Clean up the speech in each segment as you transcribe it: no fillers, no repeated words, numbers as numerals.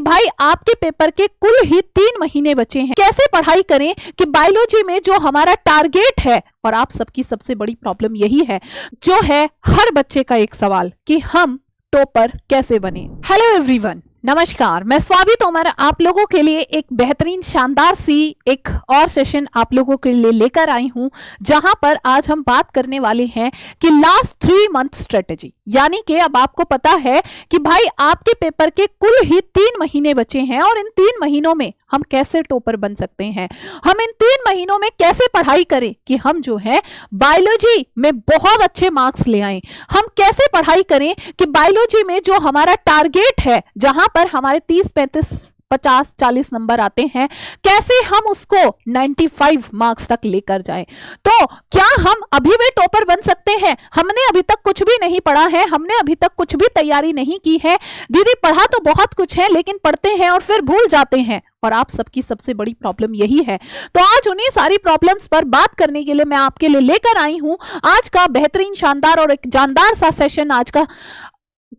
भाई आपके पेपर के कुल ही 3 महीने बचे हैं, कैसे पढ़ाई करें कि बायोलॉजी में जो हमारा टारगेट है, और आप सबकी सबसे बड़ी प्रॉब्लम यही है, जो है हर बच्चे का एक सवाल कि हम टॉपर कैसे बने। हेलो एवरीवन, नमस्कार, मैं स्वाति तोमर आप लोगों के लिए एक बेहतरीन शानदार सी एक और सेशन आप लोगों के लिए लेकर आई हूं, जहां पर आज हम बात करने वाले हैं कि लास्ट 3 मंथ स्ट्रेटेजी। यानी कि अब आपको पता है कि भाई आपके पेपर के कुल ही 3 महीने बचे हैं और इन 3 महीनों में हम कैसे टॉपर बन सकते हैं, हम इन 3 महीनों में कैसे पढ़ाई करें कि हम जो है बायोलॉजी में बहुत अच्छे मार्क्स ले आए, हम कैसे पढ़ाई करें कि बायोलॉजी में जो हमारा टारगेट है, जहां पर हमारे 30, 35, 50, 40 नंबर आते हैं, कैसे हम उसको 95 मार्क्स तक लेकर जाएं। तो क्या हम अभी भी टॉपर बन सकते हैं? हमने अभी तक कुछ भी नहीं पढ़ा है, हमने अभी तक कुछ भी तैयारी नहीं की है। दीदी पढ़ा तो बहुत कुछ है, लेकिन पढ़ते हैं और फिर भूल जाते हैं, और आप सबकी सबसे बड़ी प्रॉब्लम यही है। तो आज उन्हीं सारी प्रॉब्लम्स पर बात करने के लिए मैं आपके लिए लेकर आई हूं आज का बेहतरीन, शानदार और एक जानदार सा सेशन, आज का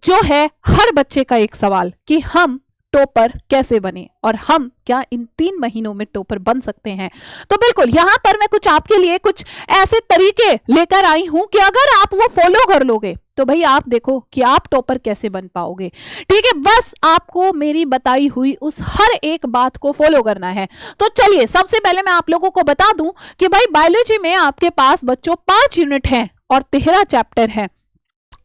जो है हर बच्चे का एक सवाल कि हम टॉपर कैसे बने और हम क्या इन 3 महीनों में टॉपर बन सकते हैं। तो बिल्कुल यहां पर मैं कुछ आपके लिए कुछ ऐसे तरीके लेकर आई हूं कि अगर आप वो फॉलो कर लोगे तो भाई आप देखो कि आप टॉपर कैसे बन पाओगे। ठीक है, बस आपको मेरी बताई हुई उस हर एक बात को फॉलो करना है। तो चलिए सबसे पहले मैं आप लोगों को बता दूं कि भाई बायोलॉजी में आपके पास बच्चों 5 यूनिट हैं और 13 चैप्टर हैं,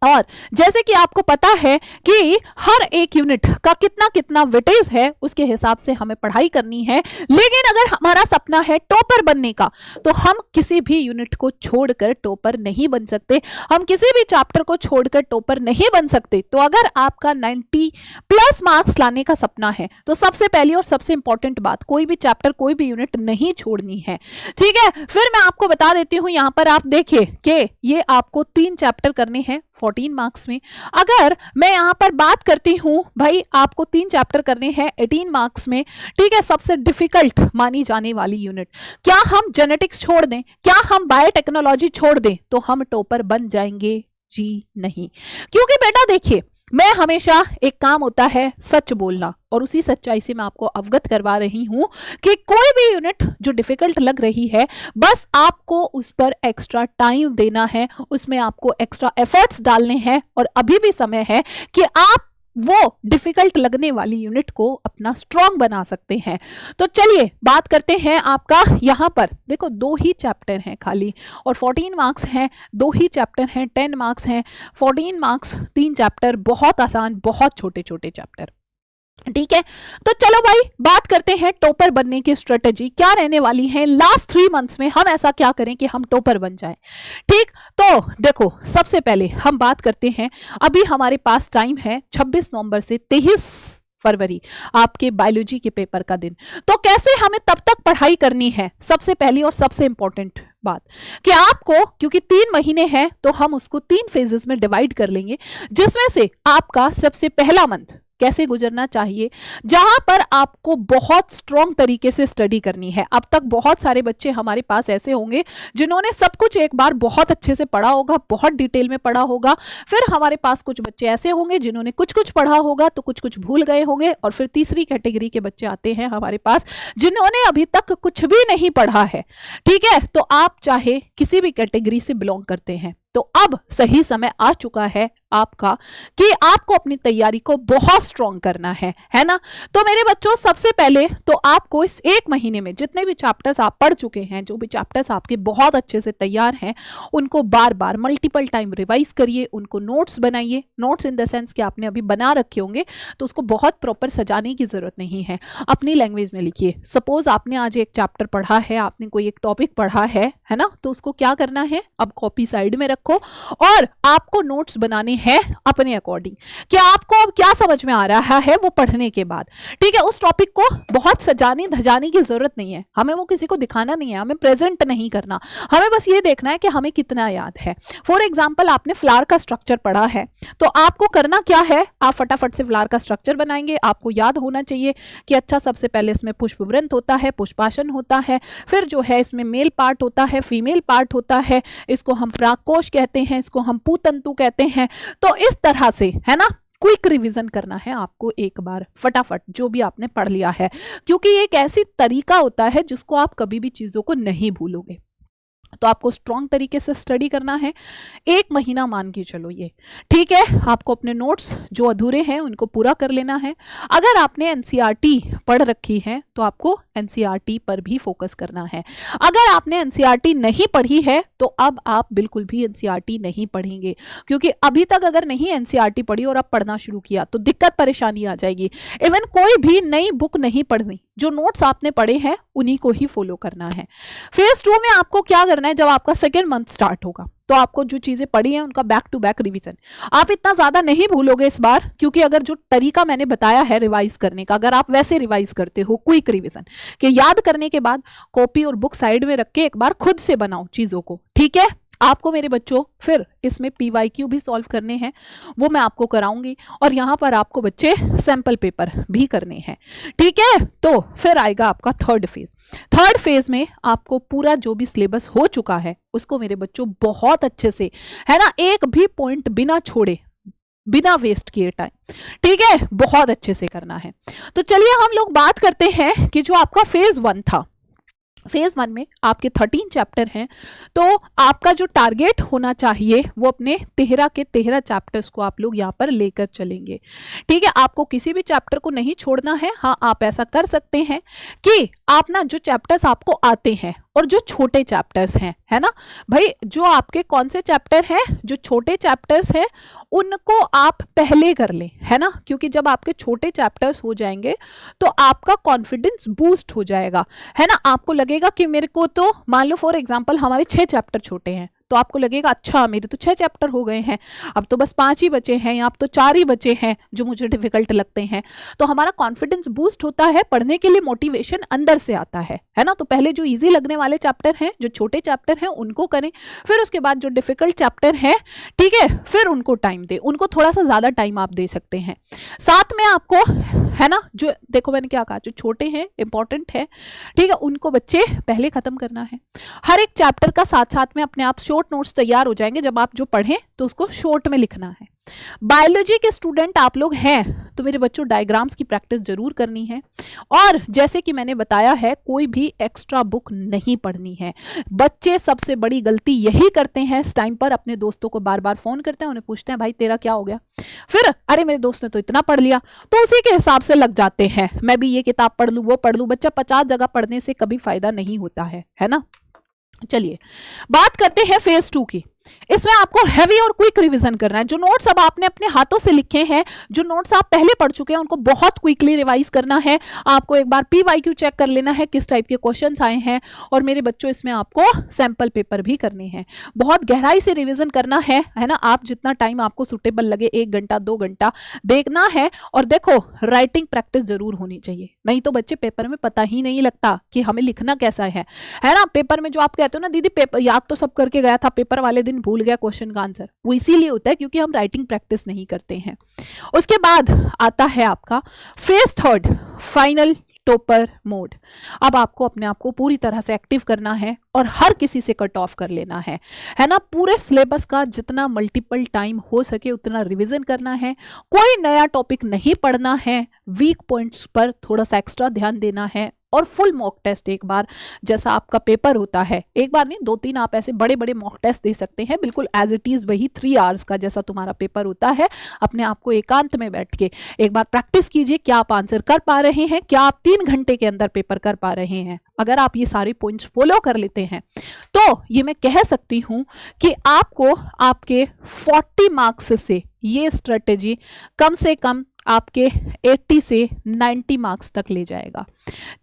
और जैसे कि आपको पता है कि हर एक यूनिट का कितना कितना वेटेज है, उसके हिसाब से हमें पढ़ाई करनी है। लेकिन अगर हमारा सपना है टॉपर बनने का, तो हम किसी भी यूनिट को छोड़कर टॉपर नहीं बन सकते, हम किसी भी चैप्टर को छोड़कर टॉपर नहीं बन सकते। तो अगर आपका 90+ मार्क्स लाने का सपना है, तो सबसे पहली और सबसे इंपॉर्टेंट बात, कोई भी चैप्टर, कोई भी यूनिट नहीं छोड़नी है। ठीक है, फिर मैं आपको बता देती हूं, यहां पर आप देखिए कि ये आपको 3 चैप्टर करने हैं 14 मार्क्स में। अगर मैं यहां पर बात करती हूं भाई आपको 3 चैप्टर करने हैं 18 मार्क्स में, ठीक है, सबसे डिफिकल्ट मानी जाने वाली यूनिट, क्या हम जेनेटिक्स छोड़ दें, क्या हम बायोटेक्नोलॉजी छोड़ दें तो हम टॉपर बन जाएंगे? जी नहीं। क्योंकि बेटा देखिए, मैं हमेशा, एक काम होता है सच बोलना, और उसी सच्चाई से मैं आपको अवगत करवा रही हूं कि कोई भी यूनिट जो डिफिकल्ट लग रही है, बस आपको उस पर एक्स्ट्रा टाइम देना है, उसमें आपको एक्स्ट्रा एफर्ट्स डालने हैं, और अभी भी समय है कि आप वो डिफिकल्ट लगने वाली यूनिट को अपना स्ट्रॉन्ग बना सकते हैं। तो चलिए बात करते हैं आपका, यहां पर देखो 2 ही चैप्टर हैं खाली, और 14 मार्क्स हैं, 2 ही चैप्टर हैं, 10 मार्क्स हैं, 14 मार्क्स 3 चैप्टर, बहुत आसान, बहुत छोटे छोटे चैप्टर। ठीक है, तो चलो भाई बात करते हैं टॉपर बनने की स्ट्रेटेजी क्या रहने वाली है। लास्ट 3 मंथ्स में हम ऐसा क्या करें कि हम टॉपर बन जाएं। ठीक, तो देखो सबसे पहले हम बात करते हैं, अभी हमारे पास टाइम है 26 नवंबर से 23 फरवरी आपके बायोलॉजी के पेपर का दिन। तो कैसे हमें तब तक पढ़ाई करनी है? सबसे पहली और सबसे इंपॉर्टेंट बात कि आपको, क्योंकि 3 महीने हैं, तो हम उसको 3 फेजेस में डिवाइड कर लेंगे, जिसमें से आपका सबसे पहला मंथ कैसे गुजरना चाहिए, जहां पर आपको बहुत स्ट्रॉन्ग तरीके से स्टडी करनी है। अब तक बहुत सारे बच्चे हमारे पास ऐसे होंगे जिन्होंने सब कुछ एक बार बहुत अच्छे से पढ़ा होगा, बहुत डिटेल में पढ़ा होगा। फिर हमारे पास कुछ बच्चे ऐसे होंगे जिन्होंने कुछ कुछ पढ़ा होगा तो कुछ कुछ भूल गए होंगे, और फिर तीसरी कैटेगरी के बच्चे आते हैं हमारे पास जिन्होंने अभी तक कुछ भी नहीं पढ़ा है। ठीक है, तो आप चाहे किसी भी कैटेगरी से बिलोंग करते हैं, तो अब सही समय आ चुका है आपका कि आपको अपनी तैयारी को बहुत स्ट्रॉन्ग करना है ना। तो मेरे बच्चों, सबसे पहले तो आपको इस 1 महीने में जितने भी चैप्टर्स आप पढ़ चुके हैं, जो भी चैप्टर्स आपके बहुत अच्छे से तैयार हैं, उनको बार बार मल्टीपल टाइम रिवाइज करिए, उनको नोट्स बनाइए। नोट्स इन द सेंस कि आपने अभी बना रखे होंगे, तो उसको बहुत प्रॉपर सजाने की जरूरत नहीं है, अपनी लैंग्वेज में लिखिए। सपोज आपने आज एक चैप्टर पढ़ा है, आपने कोई एक टॉपिक पढ़ा है ना, तो उसको क्या करना है, अब कॉपी साइड में रखो और आपको नोट्स बनाने हैं अपने अकॉर्डिंग कि आपको अब क्या समझ में आ रहा है वो पढ़ने के बाद। ठीक है, उस टॉपिक को बहुत सजाने धजाने की जरूरत नहीं है, हमें वो किसी को दिखाना नहीं है, हमें प्रेजेंट नहीं करना, हमें बस ये देखना है कि हमें कितना याद है। फॉर एग्जाम्पल, आपने फ्लावर का स्ट्रक्चर पढ़ा है, तो आपको करना क्या है, आप फटाफट से फ्लावर का स्ट्रक्चर बनाएंगे। आपको याद होना चाहिए कि अच्छा, सबसे पहले इसमें पुष्पवृंत होता है, पुष्पासन होता है, फिर जो है इसमें मेल पार्ट होता है, फीमेल पार्ट होता है, इसको हम परागकोश कहते हैं, इसको हम पूतंतु कहते हैं। तो इस तरह से, है ना, क्विक रिवीजन करना है आपको एक बार फटाफट जो भी आपने पढ़ लिया है, क्योंकि ये एक ऐसी तरीका होता है जिसको आप कभी भी चीज़ों को नहीं भूलोगे। तो आपको स्ट्रॉन्ग तरीके से स्टडी करना है, 1 महीना मान के चलो ये, ठीक है। आपको अपने नोट्स जो अधूरे हैं उनको पूरा कर लेना है। अगर आपने एनसीईआरटी पढ़ रखी है तो आपको एनसीईआरटी पर भी फोकस करना है। अगर आपने एनसीईआरटी नहीं पढ़ी है तो अब आप बिल्कुल भी एनसीईआरटी नहीं पढ़ेंगे, क्योंकि अभी तक अगर नहीं एनसीईआरटी पढ़ी और अब पढ़ना शुरू किया तो दिक्कत परेशानी आ जाएगी। इवन कोई भी नई बुक नहीं पढ़नी, जो नोट्स आपने पढ़े हैं उन्हीं को ही फॉलो करना है। फेज 2 में आपको क्या करना है, जब आपका सेकेंड मंथ स्टार्ट होगा तो आपको जो चीजें पढ़ी हैं उनका बैक टू बैक रिवीजन। आप इतना ज्यादा नहीं भूलोगे इस बार, क्योंकि अगर जो तरीका मैंने बताया है रिवाइज करने का, अगर आप वैसे रिवाइज करते हो क्विक रिवीजन कि याद करने के बाद कॉपी और बुक साइड में रख के एक बार खुद से बनाओ चीजों को, ठीक है। आपको मेरे बच्चों फिर इसमें PYQ भी सॉल्व करने हैं, वो मैं आपको कराऊंगी, और यहाँ पर आपको बच्चे सैंपल पेपर भी करने हैं, ठीक है। तो फिर आएगा आपका थर्ड फेज। थर्ड फेज में आपको पूरा जो भी सिलेबस हो चुका है उसको मेरे बच्चों बहुत अच्छे से, है ना, एक भी पॉइंट बिना छोड़े, बिना वेस्ट किए टाइम, ठीक है, बहुत अच्छे से करना है। तो चलिए हम लोग बात करते हैं कि जो आपका फेज 1 था, फेज 1 में आपके 13 चैप्टर हैं, तो आपका जो टारगेट होना चाहिए वो अपने 13 के 13 चैप्टर्स को आप लोग यहाँ पर लेकर चलेंगे, ठीक है। आपको किसी भी चैप्टर को नहीं छोड़ना है। हाँ, आप ऐसा कर सकते हैं कि आप ना जो चैप्टर्स आपको आते हैं और जो छोटे चैप्टर्स हैं, है ना भाई, जो आपके कौन से चैप्टर हैं, जो छोटे चैप्टर्स हैं उनको आप पहले कर लें, है ना, क्योंकि जब आपके छोटे चैप्टर्स हो जाएंगे तो आपका कॉन्फिडेंस बूस्ट हो जाएगा, है ना। आपको लगेगा कि मेरे को तो, मान लो फॉर एग्जांपल हमारे 6 चैप्टर छोटे हैं, तो आपको लगेगा अच्छा मेरे तो 6 चैप्टर हो गए हैं, अब तो बस 5 ही बचे हैं या अब तो 4 ही बचे हैं जो मुझे डिफिकल्ट लगते हैं। तो हमारा कॉन्फिडेंस बूस्ट होता है, पढ़ने के लिए मोटिवेशन अंदर से आता है ना। तो पहले जो इजी लगने वाले चैप्टर हैं, जो छोटे चैप्टर हैं उनको करें, फिर उसके बाद जो डिफिकल्ट चैप्टर है, ठीक है, फिर उनको टाइम दे, उनको थोड़ा सा ज्यादा टाइम आप दे सकते हैं। साथ में आपको, है ना, जो देखो मैंने क्या कहा, जो छोटे हैं इंपॉर्टेंट है, ठीक है, उनको बच्चे पहले खत्म करना है। हर एक चैप्टर का साथ साथ में अपने आप शॉर्ट नोट्स तैयार हो जाएंगे, जब आप जो पढ़ें तो उसको शॉर्ट में लिखना है। बायोलॉजी के स्टूडेंट आप लोग हैं तो मेरे बच्चों डायग्राम्स की प्रैक्टिस जरूर करनी है, और जैसे कि मैंने बताया है कोई भी एक्स्ट्रा बुक नहीं पढ़नी है। बच्चे सबसे बड़ी गलती यही करते हैं, इस टाइम पर अपने दोस्तों को बार बार फोन करते हैं, उन्हें पूछते हैं भाई तेरा क्या हो गया, फिर अरे मेरे दोस्त ने तो इतना पढ़ लिया, तो उसी के हिसाब से लग जाते हैं, मैं भी ये किताब पढ़ लूं वो पढ़ लूं। बच्चा 50 जगह पढ़ने से कभी फायदा नहीं होता है ना। चलिए बात करते हैं फेज 2 की। इसमें आपको हैवी और क्विक रिवीजन करना है। जो नोट्स अब आपने अपने हाथों से लिखे हैं, जो नोट्स आप पहले पढ़ चुके हैं, उनको बहुत क्विकली रिवाइज करना है। आपको एक बार PYQ चेक कर लेना है किस टाइप के क्वेश्चंस आए हैं, और मेरे बच्चों इसमें आपको सैंपल पेपर भी करने हैं। बहुत गहराई से रिवीजन करना है ना। आप जितना टाइम आपको सुटेबल लगे, 1 घंटा 2 घंटा देखना है। और देखो राइटिंग प्रैक्टिस जरूर होनी चाहिए, नहीं तो बच्चे पेपर में पता ही नहीं लगता कि हमें लिखना कैसा है ना। पेपर में जो आप कहते हो ना दीदी पेपर याद तो सब करके गया था, पेपर वाले दिन भूल गया क्वेश्चन का आंसर, वो इसीलिए होता है क्योंकि हम राइटिंग प्रैक्टिस नहीं करते हैं। उसके बाद आता है आपका फेज 3, फाइनल टॉपर मोड। अब आपको अपने आप को पूरी तरह से एक्टिव करना है और हर किसी से कट ऑफ कर लेना है ना। पूरे सिलेबस का जितना मल्टीपल टाइम हो सके उतना रिवीजन करना है। कोई नया टॉपिक नहीं पढ़ना है, वीक पॉइंट्स पर थोड़ा सा एक्स्ट्रा ध्यान देना है, और फुल मॉक टेस्ट एक बार, जैसा आपका पेपर होता है, एक बार नहीं 2-3 आप ऐसे बड़े बड़े मॉक टेस्ट दे सकते हैं, बिल्कुल एज इट इज वही 3 आवर्स का जैसा तुम्हारा पेपर होता है। अपने आप को एकांत में बैठ के एक बार प्रैक्टिस कीजिए, क्या आप आंसर कर पा रहे हैं, क्या आप 3 घंटे के अंदर पेपर कर पा रहे हैं। अगर आप ये सारे पॉइंट्स फॉलो कर लेते हैं तो ये मैं कह सकती हूं कि आपको आपके 40 मार्क्स से ये स्ट्रेटेजी कम से कम आपके 80 से 90 मार्क्स तक ले जाएगा,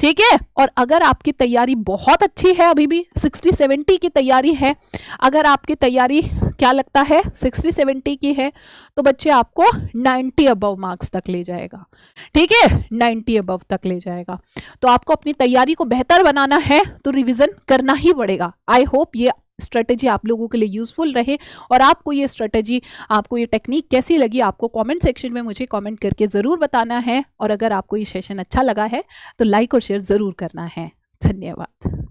ठीक है। और अगर आपकी तैयारी बहुत अच्छी है, अभी भी 60-70 की तैयारी है, अगर आपकी तैयारी क्या लगता है 60-70 की है, तो बच्चे आपको 90 अबव मार्क्स तक ले जाएगा, ठीक है, 90 अबव तक ले जाएगा। तो आपको अपनी तैयारी को बेहतर बनाना है तो रिवीजन करना ही पड़ेगा। आई होप ये स्ट्रेटेजी आप लोगों के लिए यूजफुल रहे, और आपको ये स्ट्रेटेजी, आपको ये टेक्निक कैसी लगी, आपको कमेंट सेक्शन में मुझे कमेंट करके ज़रूर बताना है। और अगर आपको ये सेशन अच्छा लगा है तो लाइक और शेयर ज़रूर करना है। धन्यवाद।